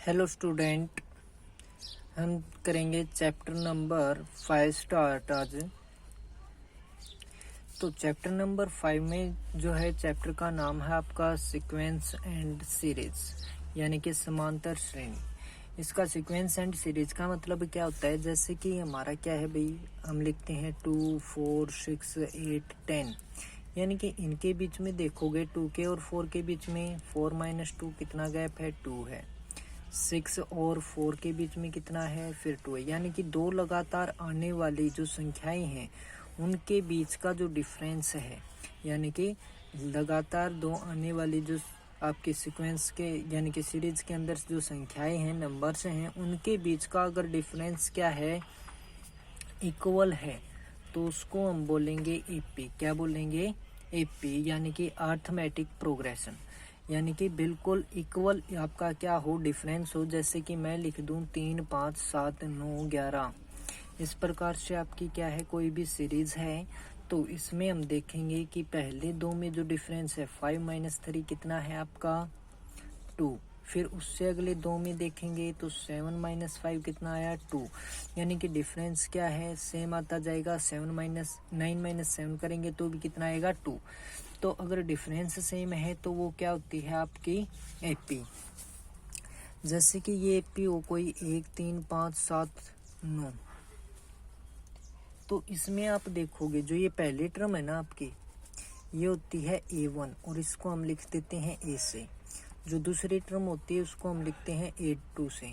Hello student, हम करेंगे chapter number 5 start आज। तो चैप्टर नंबर 5 में जो है चैप्टर का नाम है आपका सीक्वेंस एंड सीरीज, यानी कि समांतर श्रेणी। इसका सीक्वेंस एंड सीरीज का मतलब क्या होता है, जैसे कि हमारा क्या है भाई, हम लिखते हैं 2 4 6 8 10, यानी कि इनके बीच में देखोगे 2 के और 4 के बीच में 4 - 2 कितना गैप है, 2 है। 6 और 4 के बीच में कितना है, फिर 2 है। यानी कि दो लगातार आने वाली जो संख्याएं हैं उनके बीच का जो डिफरेंस है, यानी कि लगातार दो आने वाली जो आपके सीक्वेंस के यानी कि सीरीज के अंदर जो संख्याएं हैं, नंबर्स हैं, उनके बीच का अगर डिफरेंस क्या है, इक्वल है, तो उसको हम बोलेंगे एपी। क्या बोलेंगे? एपी, यानी कि अर्थमेटिक प्रोग्रेशन, यानी कि बिल्कुल इक्वल आपका क्या हो, डिफरेंस हो। जैसे कि मैं लिख दूं 3 5 7 9 11, इस प्रकार से आपकी क्या है, कोई भी सीरीज है तो इसमें हम देखेंगे कि पहले दो में जो डिफरेंस है 5 - 3 कितना है आपका, 2। फिर उससे अगले दो में देखेंगे तो 7 - 5 कितना आया, 2। यानी कि डिफरेंस क्या है, सेम आता जाएगा। 9 - 7 करेंगे तो भी कितना आएगा, 2। तो अगर डिफरेंस सेम है तो वो क्या होती है आपकी एपी। जैसे कि ये एपी हो कोई 1 3 5 7 9, तो इसमें आप देखोगे जो ये पहली टर्म है ना आपकी, ये होती है A1 और इसको हम लिख देते हैं A से। जो दूसरी टर्म होती है उसको हम लिखते हैं A2 से,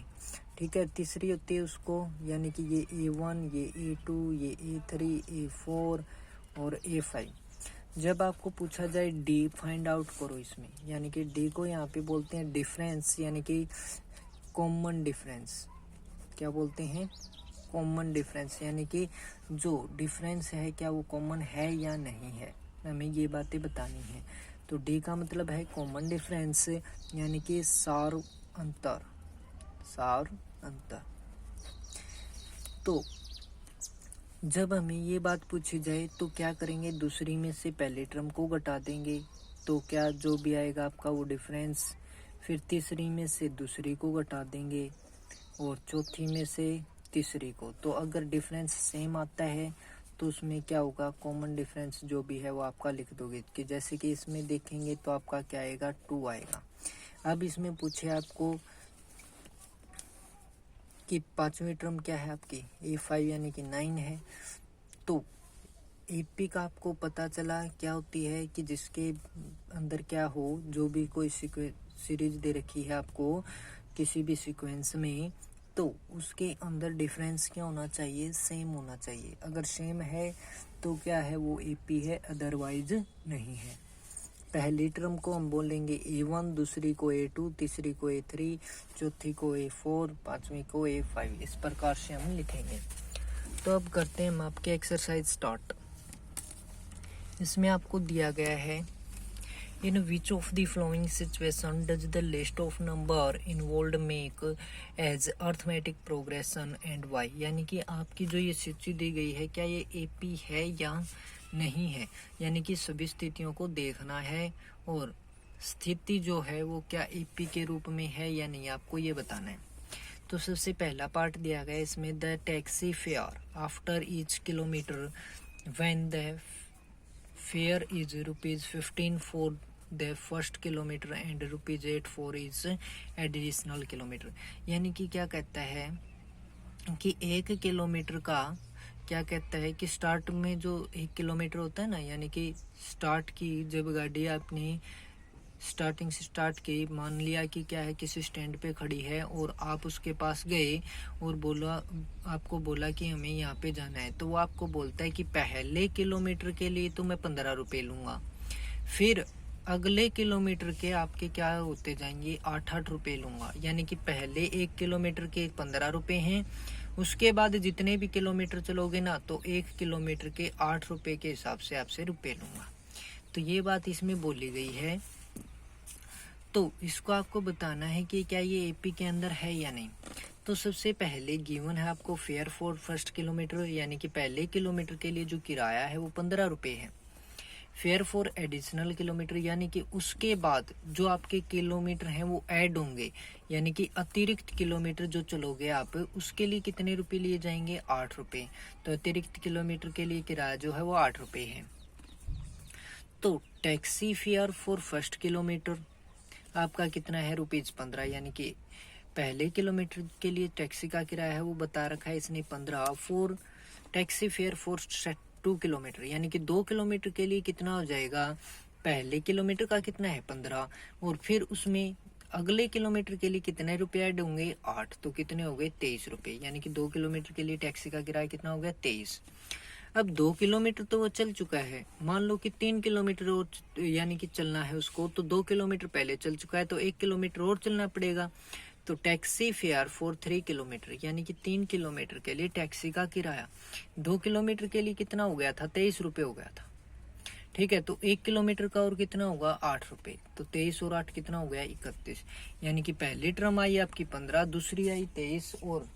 ठीक है। तीसरी होती है उसको, यानी कि ये A1, ये A2, ये A3, A4 और A5। जब आपको पूछा जाए डी फाइंड आउट करो इसमें, यानी कि डी को यहाँ पे बोलते हैं डिफरेंस, यानी कि कॉमन डिफरेंस। क्या बोलते हैं? कॉमन डिफरेंस, यानी कि जो डिफरेंस है क्या वो कॉमन है या नहीं है, हमें ये बातें बतानी है। तो डी का मतलब है कॉमन डिफरेंस, यानी कि सार अंतर, सार अंतर। तो जब हमें ये बात पूछी जाए तो क्या करेंगे, दूसरी में से पहले टर्म को घटा देंगे, तो क्या जो भी आएगा आपका वो डिफरेंस। फिर तीसरी में से दूसरी को घटा देंगे और चौथी में से तीसरी को। तो अगर डिफरेंस सेम आता है तो उसमें क्या होगा, कॉमन डिफरेंस जो भी है वो आपका लिख दोगे। कि जैसे कि इसमें देखेंगे तो आपका क्या आएगा, 2 आएगा। अब इसमें पूछे आपको कि पांचवी टर्म क्या है आपकी, A5 यानी कि 9 है। तो एपी का आपको पता चला क्या होती है कि जिसके अंदर क्या हो, जो भी कोई सीरीज दे रखी है आपको किसी भी सीक्वेंस में, तो उसके अंदर डिफरेंस क्या होना चाहिए, सेम होना चाहिए। अगर सेम है तो क्या है, वो एपी है, अदरवाइज नहीं है। पहली टर्म को हम बोलेंगे A1, दूसरी को A2, तीसरी को A3, चौथी को A4, पांचवी को A5। इस प्रकार से हम लिखेंगे। तो अब करते हैं हम आपके एक्सरसाइज स्टार्ट। इसमें आपको दिया गया है, in which of the following situation does the list of number involve make as arithmetic progression and why. यानी कि आपकी जो ये सूची दी गई है क्या ये एपी है या नहीं है, यानी कि सभी स्थितियों को देखना है और स्थिति जो है वो क्या एपी के रूप में है या नहीं, आपको ये बताना है। तो सबसे पहला पार्ट दिया गया है इसमें, the taxi fare after each kilometre when the fair is ₹15 for the first kilometre and ₹8 for is additional kilometre. यानी कि क्या कहता है कि 1 किलोमीटर का क्या कहता है कि स्टार्ट में जो 1 किलोमीटर होता है ना, यानी कि स्टार्ट की जब गाड़ी आपने स्टार्टिंग से स्टार्ट की, मान लिया कि क्या है किसी स्टैंड पे खड़ी है और आप उसके पास गए और बोला, आपको बोला कि हमें यहाँ पे जाना है, तो वो आपको बोलता है कि पहले किलोमीटर के लिए तो मैं 15 रुपये लूँगा, फिर अगले किलोमीटर के आपके क्या होते जाएंगे, 8 रुपये लूँगा। यानी कि पहले 1 किलोमीटर के 15 रुपये हैं, उसके बाद जितने भी किलोमीटर चलोगे ना तो 1 किलोमीटर के 8 रुपये के हिसाब से आपसे रुपये लूँगा। तो ये बात इसमें बोली गई है। तो इसको आपको बताना है कि क्या ये एपी के अंदर है या नहीं। तो सबसे पहले गिवन है आपको फेयर फॉर फर्स्ट किलोमीटर, यानी कि पहले किलोमीटर के लिए जो किराया है वो 15 रुपये है। फेयर फॉर एडिशनल किलोमीटर यानी कि उसके बाद जो आपके किलोमीटर हैं वो ऐड होंगे, यानी कि अतिरिक्त किलोमीटर जो चलोगे आप, उसके लिए कितने रुपए लिए जाएंगे? 8 रुपये। तो अतिरिक्त किलोमीटर के लिए किराया जो है वो 8 रुपये है। तो taxi fare for first kilometre आपका कितना है? ₹15, यानी कि पहले किलोमीटर के लिए टैक्सी का किराया है वो बता रखा है इसने 15। For taxi fare for 2 kilometre, यानी कि 2 किलोमीटर के लिए कितना हो जाएगा? पहले किलोमीटर का कितना है? 15, और फिर उसमें अगले किलोमीटर के लिए कितने रुपए ऐड होंगे? 8, तो कितने हो गए? 23 रुपये, यानी कि 2 किलोमीटर के लिए टैक्सी का किराया कितना हो गया? 23। अब 2 किलोमीटर तो वो चल चुका है, मान लो कि 3 किलोमीटर और यानी कि चलना है उसको, तो 2 किलोमीटर पहले चल चुका है तो 1 किलोमीटर और चलना पड़ेगा। तो टैक्सी फेयर फॉर 3 किलोमीटर, यानी कि 3 किलोमीटर के लिए टैक्सी का किराया 2 किलोमीटर के लिए कितना हो गया था? 23 रुपये हो गया था। ठीक है, तो 1 किलोमीटर का और कितना होगा? 8 रुपये। तो 23 और 8 कितना हो गया? 31। यानी कि पहली टर्म आई आपकी 15, दूसरी आई 23, और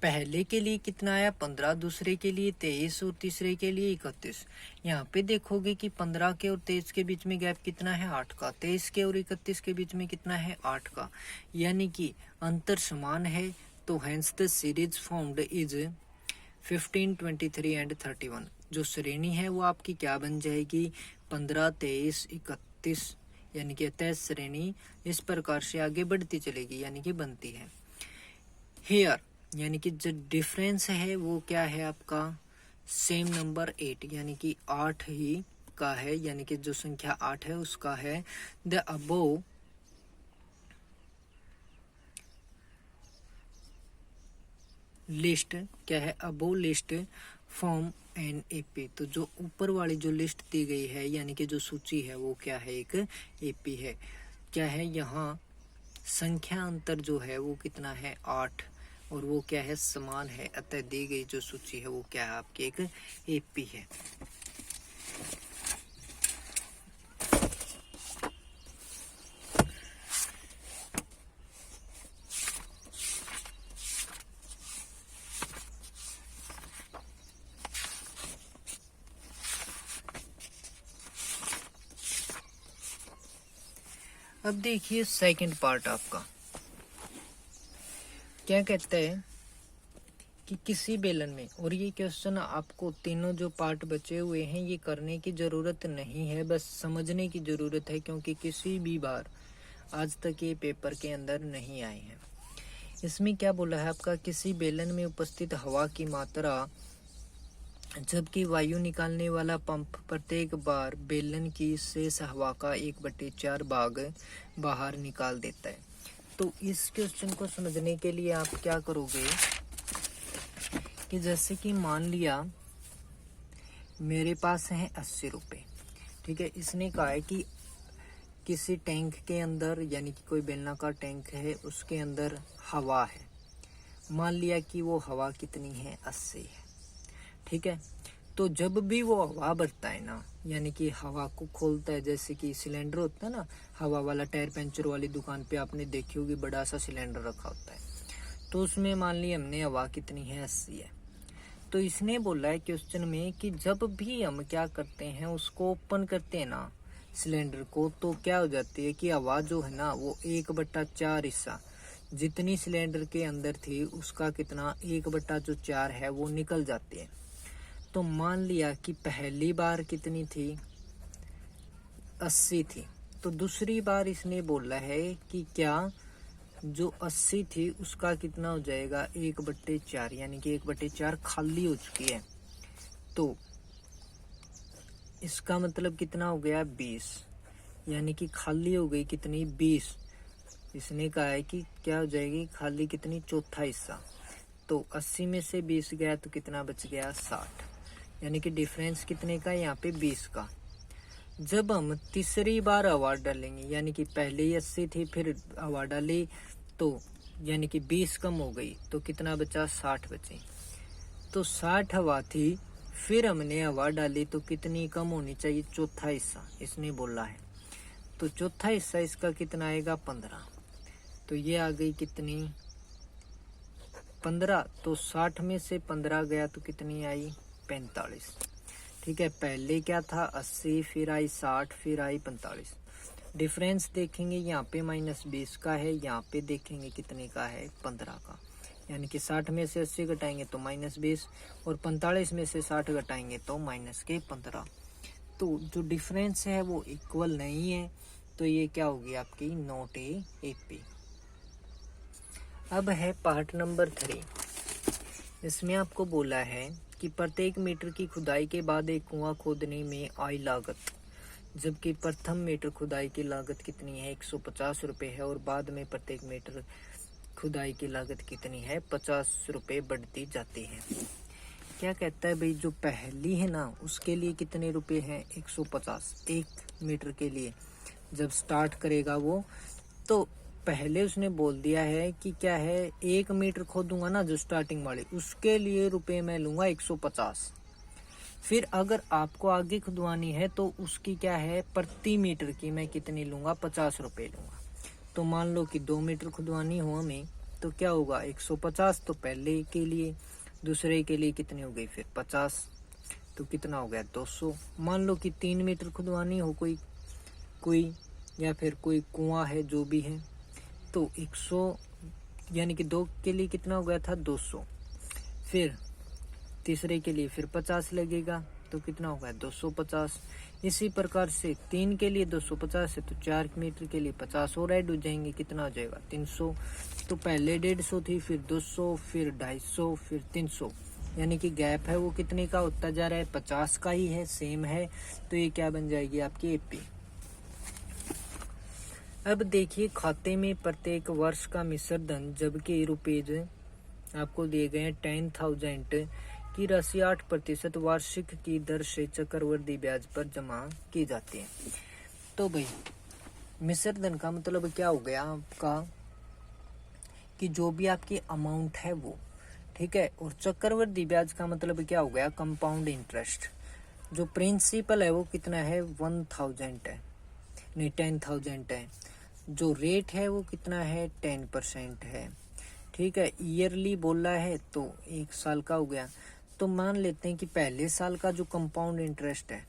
पहले के लिए कितना आया? 15, दूसरे के लिए 23 और तीसरे के लिए 31। यहाँ पे देखोगे कि 15 के और 23 के बीच में गैप कितना है? 8 का। 23 के और 31 के बीच में कितना है? 8 का, यानी कि अंतर समान है। तो hence the series found is 15, 23 and 31। जो श्रेणी है वो आपकी क्या बन जाएगी? 15, 23, 31, यानी कि अतः श्रेणी इस प्रकार से आगे बढ़ती चलेगी, यानी कि बनती है। हेयर, यानी कि जो डिफरेंस है वो क्या है आपका? सेम नंबर 8, यानी कि 8 ही का है, यानी कि जो संख्या 8 है उसका है। द अबोव लिस्ट क्या है? Above list form an AP. तो जो ऊपर वाली जो लिस्ट दी गई है, यानी कि जो सूची है वो क्या है? एक एपी है। क्या है यहाँ? संख्या अंतर जो है वो कितना है? 8, और वो क्या है? समान है। अतः दी गई जो सूची है वो क्या है? आपकी एक एपी है। अब देखिए सेकंड पार्ट आपका क्या कहता है कि किसी बेलन में, और ये क्वेश्चन आपको तीनों जो पार्ट बचे हुए हैं ये करने की जरूरत नहीं है, बस समझने की जरूरत है, क्योंकि किसी भी बार आज तक ये पेपर के अंदर नहीं आए हैं। इसमें क्या बोला है आपका? किसी बेलन में उपस्थित हवा की मात्रा जबकि वायु निकालने वाला पंप प्रत्येक बार बेलन की शेष हवा का 1/4 भाग बाहर निकाल देता है। तो इस क्वेश्चन को समझने के लिए आप क्या करोगे कि जैसे कि मान लिया मेरे पास है 80 रुपये, ठीक है। इसने कहा है कि किसी टैंक के अंदर, यानी कि कोई बेलनाकार टैंक है, उसके अंदर हवा है। मान लिया कि वो हवा कितनी है? 80 है, ठीक है। तो जब भी वो हवा भरता है ना, यानी कि हवा को खोलता है, जैसे कि सिलेंडर होता है ना, हवा वाला, टायर पंचर वाली दुकान पे आपने देखी होगी, बड़ा सा सिलेंडर रखा होता है। तो उसमें मान ली हमने हवा कितनी है? 80 है। तो इसने बोला है क्वेश्चन में कि जब भी हम क्या करते हैं, उसको ओपन करते हैं ना सिलेंडर को, तो क्या हो जाती है कि हवा जो है ना वो 1/4 हिस्सा जितनी सिलेंडर के अंदर थी उसका कितना 1/4 है वो निकल जाती है। तो मान लिया कि पहली बार कितनी थी? 80 थी। तो दूसरी बार इसने बोला है कि क्या जो 80 थी उसका कितना हो जाएगा? 1/4, यानी कि 1/4 खाली हो चुकी है। तो इसका मतलब कितना हो गया? 20, यानी कि खाली हो गई कितनी? 20। इसने कहा है कि क्या हो जाएगी खाली कितनी? चौथा हिस्सा। तो 80 में से 20 गया तो कितना बच गया? 60, यानी कि डिफरेंस कितने का? यहाँ पे 20 का। जब हम तीसरी बार हवा डालेंगे, यानी कि पहले ही 80 थी, फिर हवा डाली, तो यानी कि 20 कम हो गई, तो कितना बचा? 60 बचे। तो 60 हवा थी, फिर हमने हवा डाली तो कितनी कम होनी चाहिए? चौथा हिस्सा इसने बोला है। तो चौथा हिस्सा इसका कितना आएगा? 15। तो ये आ गई कितनी? 15। तो 60 में से 15 गया तो कितनी आई? 45। ठीक है, पहले क्या था 80, फिर आई 60, फिर आई 45। डिफरेंस देखेंगे यहाँ पे -20 का है, यहाँ पे देखेंगे कितने का है 15 का। यानी कि 60 में से 80 घटाएंगे तो -20 और 45 में से 60 घटाएंगे तो -15। तो जो डिफरेंस है वो इक्वल नहीं है, तो ये क्या होगी आपकी नॉट ए एपी। अब है पार्ट नंबर 3। इसमें आपको बोला है कि प्रत्येक मीटर की खुदाई के बाद एक कुआं खोदने में आई लागत, जबकि प्रथम मीटर खुदाई की लागत कितनी है 150 रुपये है, और बाद में प्रत्येक मीटर खुदाई की लागत कितनी है 50 रुपये बढ़ती जाती है। क्या कहता है भाई, जो पहली है ना उसके लिए कितने रुपए हैं 150 एक मीटर के लिए जब स्टार्ट करेगा वो। तो पहले उसने बोल दिया है कि क्या है 1 मीटर खोदूंगा ना जो स्टार्टिंग वाले, उसके लिए रुपए मैं लूंगा 150। फिर अगर आपको आगे खुदवानी है तो उसकी क्या है प्रति मीटर की मैं कितनी लूंगा 50 रुपये लूंगा। तो मान लो कि 2 मीटर खुदवानी हो हमें, तो क्या होगा 150 तो पहले के लिए, दूसरे के लिए कितनी हो गई फिर 50, तो कितना हो गया 200। मान लो कि 3 मीटर खुदवानी हो कोई या फिर कोई कुआं है जो भी है, तो 100 यानी कि 2 के लिए कितना हो गया था 200, फिर तीसरे के लिए फिर 50 लगेगा तो कितना होगा 250। इसी प्रकार से 3 के लिए 250 है तो 4 मीटर के लिए 50 और ऐड हो जाएंगे, कितना हो जाएगा 300। तो पहले 150 थी, फिर 200, फिर 250, फिर 300, यानी कि गैप है वो कितने का होता जा रहा है 50 का ही है, सेम है। तो ये क्या बन जाएगी आपकी एपी। अब देखिए खाते में प्रत्येक वर्ष का मिश्र धन, जबकि रुपीज आपको दिए गए हैं 10,000 की राशि 8% वार्षिक की दर से चक्रवृद्धि ब्याज पर जमा की जाती है। तो भाई मिश्र धन का मतलब क्या हो गया आपका कि जो भी आपकी अमाउंट है वो, ठीक है, और चक्रवृद्धि ब्याज का मतलब क्या हो गया कंपाउंड इंटरेस्ट। जो प्रिंसिपल है वो कितना है 1000 है, नहीं 10,000 है। जो रेट है वो कितना है 10% है, ठीक है। ईयरली बोला है तो 1 साल का हो गया। तो मान लेते हैं कि पहले साल का जो कंपाउंड इंटरेस्ट है,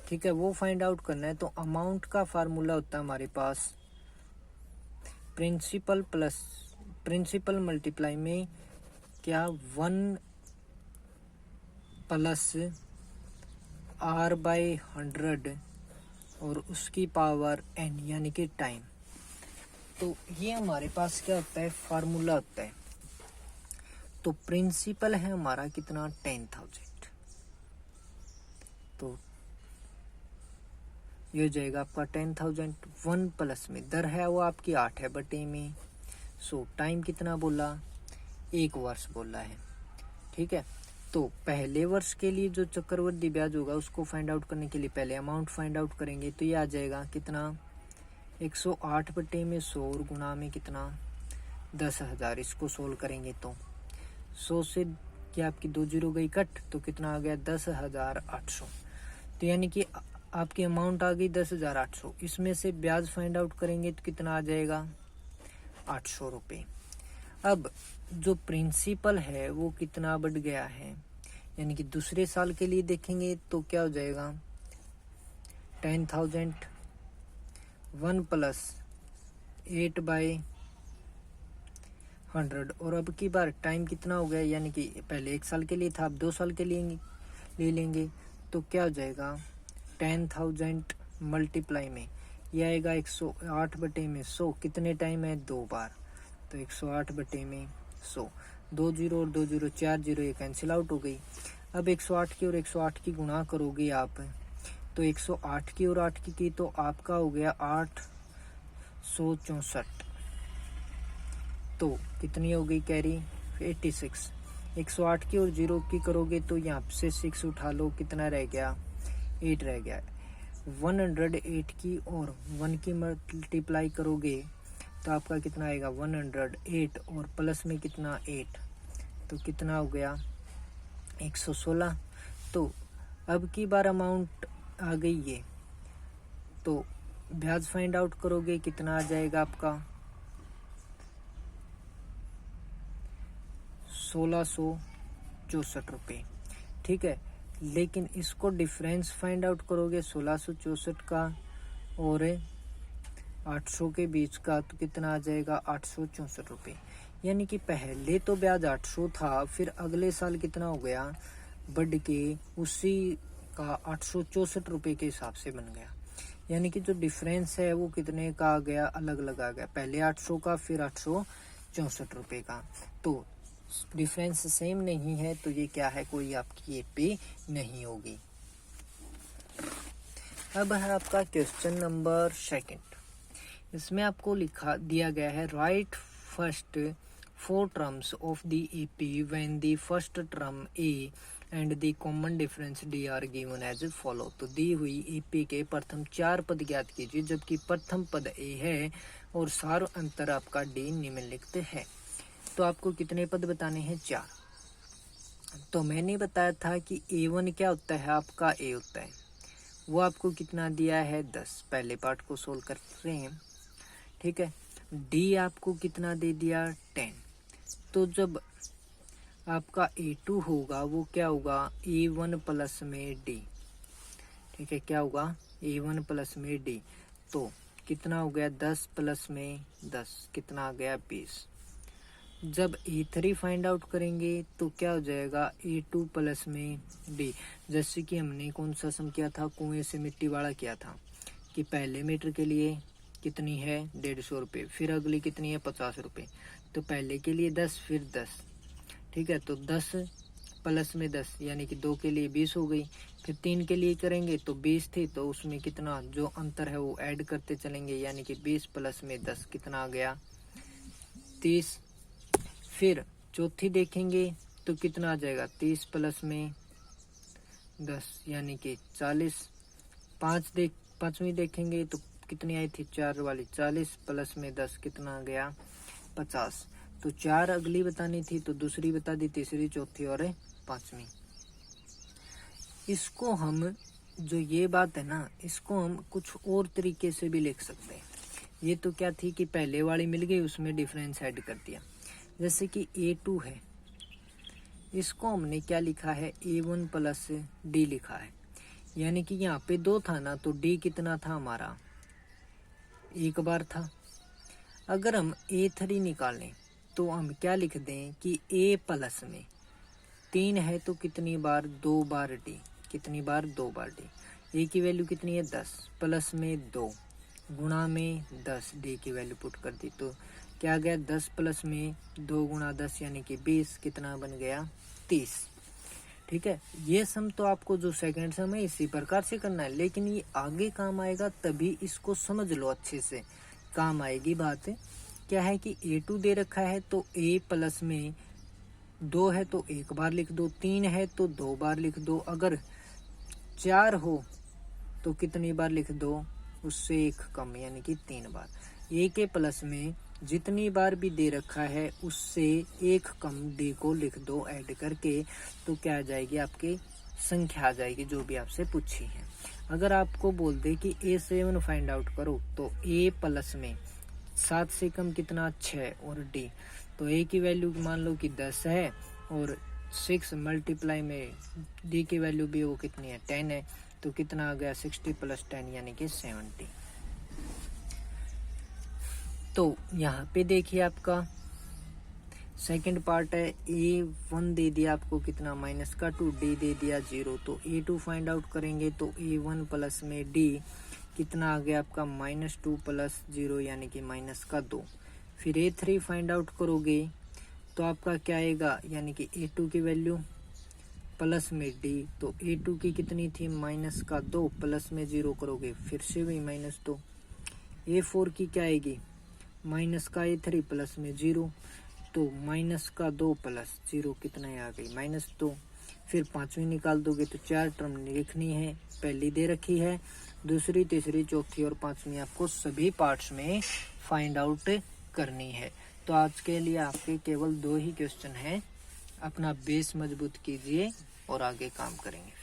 ठीक है, वो फाइंड आउट करना है। तो अमाउंट का फार्मूला होता है हमारे पास प्रिंसिपल मल्टीप्लाई में क्या 1 प्लस R/100 और उसकी पावर n यानी कि टाइम। तो ये हमारे पास क्या होता है फार्मूला होता है। तो प्रिंसिपल है हमारा कितना 10,000, तो ये हो जाएगा आपका 10,000। 1 प्लस में दर है वो आपकी 8 है बटे में। सो टाइम कितना बोला 1 वर्ष बोला है, ठीक है। तो पहले वर्ष के लिए जो चक्रवृद्धि ब्याज होगा उसको फाइंड आउट करने के लिए पहले अमाउंट फाइंड आउट करेंगे। तो ये आ जाएगा कितना 108 बटे में 100 और गुणा में कितना 10,000। इसको सोल्व करेंगे तो 100 से क्या आपकी 2 जीरो गई कट, तो कितना आ गया 10,800। तो यानी कि आपकी अमाउंट आ गई 10,800। इसमें से ब्याज फाइंड आउट करेंगे तो कितना आ जाएगा 800 रुपये। अब जो प्रिंसिपल है वो कितना बढ़ गया है, यानी कि दूसरे साल के लिए देखेंगे तो क्या हो जाएगा 10,000 1 प्लस 8/100। और अब की बार टाइम कितना हो गया, यानी कि पहले 1 साल के लिए था, अब 2 साल के लिए ले लेंगे। तो क्या हो जाएगा 10,000 मल्टीप्लाई में यह आएगा 108 बटे में 100, कितने टाइम है 2 बार, तो 108 बटे में 100। 2 जीरो और 2 जीरो 4 जीरो ये कैंसिल आउट हो गई। अब 108 की और 108 की गुणा करोगे आप, तो 108 की और 8 की तो आपका हो गया 864। तो कितनी हो गई कैरी 86। 108 की और 0 की करोगे तो यहाँ से 6 उठा लो, कितना रह गया 8 रह गया। 108 की और 1 की मल्टीप्लाई करोगे तो आपका कितना आएगा 108 और प्लस में कितना 8, तो कितना हो गया 116। तो अब की बार अमाउंट आ गई है, तो ब्याज फाइंड आउट करोगे कितना आ जाएगा आपका 1664 रुपये, ठीक है। लेकिन इसको डिफरेंस फाइंड आउट करोगे 1664 का और 800 के बीच का, तो कितना आ जाएगा 864 रुपये। यानी कि पहले तो ब्याज 800 था, फिर अगले साल कितना हो गया, बढ़ के उसी का 864 रुपये के हिसाब से बन गया। यानी कि जो डिफरेंस है वो कितने का आ गया, अलग अलग आ गया, पहले 800 का फिर 864 रुपये का। तो डिफरेंस सेम नहीं है, तो ये क्या है, कोई आपकी एपी नहीं होगी। अब है आपका क्वेश्चन नंबर 2। इसमें आपको लिखा दिया गया है right first 4 terms of the AP when the first term a and the common difference d are given as follow. तो दी हुई एपी के प्रथम 4 पद ज्ञात कीजिए, जबकि प्रथम पद ए है और सार अंतर आपका डी निम्नलिखित है। तो आपको कितने पद बताने हैं, 4। तो मैंने बताया था कि A1 क्या होता है, आपका A होता है, वो आपको कितना दिया है 10। पहले पार्ट को सोल्व कर रहे हैं, ठीक है। डी आपको कितना दे दिया 10। तो जब आपका A2 होगा वो क्या होगा, A1 प्लस में डी, ठीक है, क्या होगा A1 प्लस में डी। तो कितना हो गया 10 प्लस में 10, कितना आ गया 20। जब A3 फाइंड आउट करेंगे तो क्या हो जाएगा A2 प्लस में डी। जैसे कि हमने कौन सा सम किया था, कुएं से मिट्टी वाला किया था, कि पहले मीटर के लिए कितनी है 150 रुपये, फिर अगली कितनी है 50 रुपये। तो पहले के लिए 10 फिर 10, ठीक है। तो 10 प्लस में 10 यानी कि 2 के लिए 20 हो गई। फिर 3 के लिए करेंगे तो 20 थी, तो उसमें कितना जो अंतर है वो ऐड करते चलेंगे, यानी कि 20 प्लस में 10 कितना आ गया 30। फिर चौथी देखेंगे तो कितना आ जाएगा 30 प्लस में 10 यानी कि 40। पांचवी देखेंगे तो कितनी आई थी 4 वाली, 40 प्लस में 10 कितना आ गया 50। तो 4 अगली बतानी थी, तो दूसरी बता दी, तीसरी, चौथी और पांचवी। इसको हम जो ये बात है ना, इसको हम कुछ और तरीके से भी लिख सकते हैं। ये तो क्या थी कि पहले वाली मिल गई, उसमें डिफरेंस ऐड कर दिया। जैसे कि A2 है, इसको हमने क्या लिखा है A1 प्लस डी लिखा है। यानी कि यहाँ पे 2 था ना, तो डी कितना था हमारा 1 बार था। अगर हम A3 निकालें तो हम क्या लिख दें कि A प्लस में 3 है तो कितनी बार 2 बार डी, कितनी बार 2 बार डी। A की वैल्यू कितनी है 10 प्लस में 2 गुणा में 10, डी की वैल्यू पुट कर दी, तो क्या गया 10 प्लस में 2 गुणा 10 यानी कि 20, कितना बन गया 30, ठीक है। ये सम तो आपको जो सेकंड सम है इसी प्रकार से करना है, लेकिन ये आगे काम आएगा, तभी इसको समझ लो अच्छे से, काम आएगी बात। क्या है कि A2 दे रखा है तो A प्लस में 2 है तो 1 बार लिख दो, 3 है तो 2 बार लिख दो, अगर 4 हो तो कितनी बार लिख दो, उससे 1 कम यानी कि 3 बार। A के प्लस में जितनी बार भी दे रखा है उससे 1 कम डी को लिख दो ऐड करके, तो क्या आ जाएगी आपकी संख्या आ जाएगी जो भी आपसे पूछी है। अगर आपको बोल दे कि A7 फाइंड आउट करो, तो A प्लस में 7 से कम कितना 6 और डी, तो A की वैल्यू मान लो कि 10 है और 6 मल्टीप्लाई में डी की वैल्यू भी वो कितनी है 10 है, तो कितना आ गया 60 प्लस 10 यानी कि 70। तो यहाँ पे देखिए आपका सेकंड पार्ट है, A1 दे दिया आपको कितना -2, डी दे दिया 0, तो A2 फाइंड आउट करेंगे तो A1 प्लस में डी कितना आ गया आपका -2 प्लस 0 यानी कि -2। फिर A3 फाइंड आउट करोगे तो आपका क्या आएगा, यानी कि A2 की वैल्यू प्लस में डी, तो A2 की कितनी थी -2 प्लस में 0 करोगे फिर से वही -2। A4 की क्या आएगी -A3 प्लस में 0, तो -2 प्लस 0 कितना आ गई -2। फिर पांचवी निकाल दोगे तो 4 टर्म लिखनी है, पहली दे रखी है, दूसरी, तीसरी, चौथी और पांचवी आपको सभी पार्ट्स में फाइंड आउट करनी है। तो आज के लिए आपके केवल 2 ही क्वेश्चन हैं, अपना बेस मजबूत कीजिए और आगे काम करेंगे।